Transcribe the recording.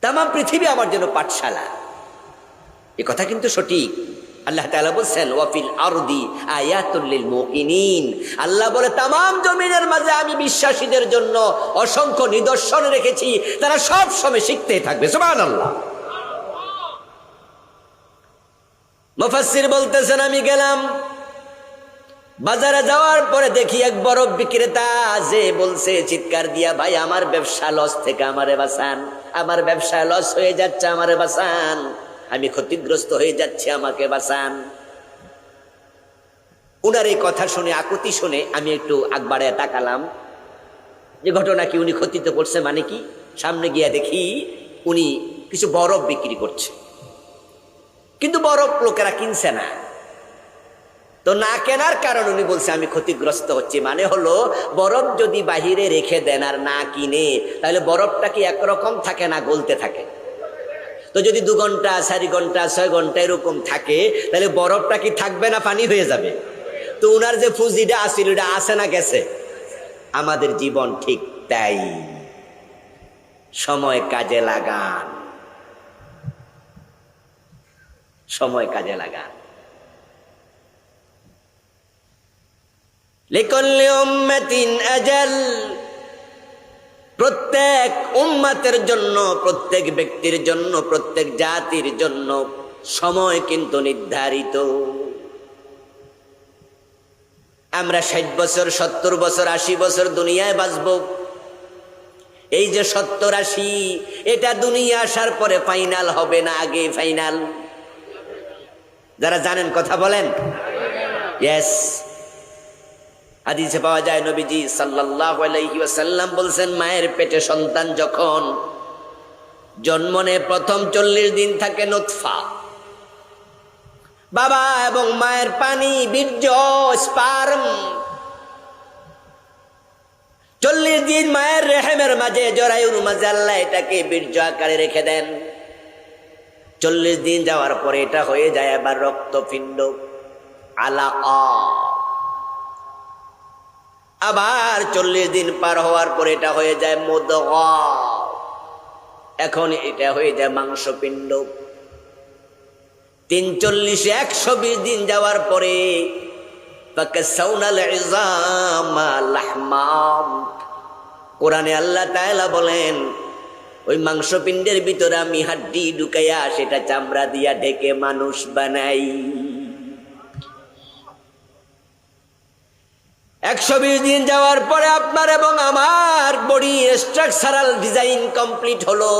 তাম পৃথিবী আমার জন্য পাঠশালা। এ কথা কিন্তু সঠিক। আল্লাহ তাআলা বলছেন ওয়াফিল আরদি আয়াতুল লিল মুকিনিন। আল্লাহ বলে তাম জমিনের মাঝে আমি বিশ্বাসীদের জন্য অসংখ্য নিদর্শন রেখেছি, তারা সব সময় শিখতেই থাকবে। সুবহানাল্লাহ। মুফাসসির বলতেছেন আমি গেলাম বাজারে, যাওয়ার পরে দেখি এক বরফ বিক্রেতা যে বলছে চিৎকার দিয়া, ভাই আমার ব্যবসা লস থেকে আমারে বাঁচান, আমার ব্যবসায় লস হয়ে যাচ্ছে, আমারে বাঁচান, আমি ক্ষতিগ্রস্ত হয়ে যাচ্ছি, আমাকে বাঁচান। উনার এই কথা শুনে, আকুতি শুনে আমি একটু আগবাড়ে তাকালাম যে ঘটনা কি, উনি ক্ষতিতে পড়ছে মানে কি। সামনে গিয়া দেখি উনি কিছু বরফ বিক্রি করছে, কিন্তু বরফ লোকেরা কিনছে না। তো না কেনার কারণ উনি বলছে আমি ক্ষতিগ্রস্ত হচ্ছি, মানে হলো বরফ যদি বাহিরে রেখে দেন আর না কিনে, তাহলে বরফটা কি একরকম থাকে না গলতে থাকে? তো যদি 2 ঘন্টা 4 ঘন্টা 6 ঘন্টা এরকম থাকে, তাহলে বরফটা কি থাকবে না পানি হয়ে যাবে? তো উনার যে পুঁজিটা আসছিল এটা আসে না গেছে? আমাদের জীবন ঠিক তাই, সময় কাজে লাগান, সময় কাজে লাগান। লিকুল্লি উম্মাতিন আজাল, প্রত্যেক উম্মতের জন্য, প্রত্যেক ব্যক্তির জন্য, প্রত্যেক জাতির জন্য সময় কিন্তু নির্ধারিত। আমরা 60 বছর 70 বছর 80 বছর দুনিয়ায় বাঁচব। এই যে 70-80, এটা দুনিয়া আসার পরে ফাইনাল হবে না আগে ফাইনাল? যারা জানেন কথা বলেন ইয়েস। হাদিসে পাওয়া যায় নবীজি সাল্লাল্লাহু আলাইহি ওয়াসাল্লাম বলছেন, মায়ের পেটে সন্তান যখন জন্ম নেয় প্রথম 40 দিন থাকে নুতফা, বাবা এবং মায়ের পানি, বীর্য, স্পার্ম। 40 দিন মায়ের রেহেমের মাঝে, জরায়ুর মাঝে আল্লাহ এটাকে বীর্য আকারে রেখে দেন। 40 দিন যাওয়ার পরে এটা হয়ে যায় আবার রক্তপিণ্ড, আলাকা। আবার 40 দিন পার হওয়ার পরে এটা হয়ে যায় মুদগা, এখন এটা হয়ে যায় মাংসপিণ্ড। 43 120 দিন যাওয়ার পরে ফাকাসাউনাল ইযামা লাহমাম। কোরআনে আল্লাহ তাআলা বলেন ওই মাংসপিণ্ডের ভিতরে আমি হাড্ডি ঢুকাইয়া সেটা চামড়া দিয়া ঢেকে মানুষ বানাই। 120 দিন যাওয়ার পরে আপনার এবং আমার বডি স্ট্রাকচারাল ডিজাইন কমপ্লিট হলো।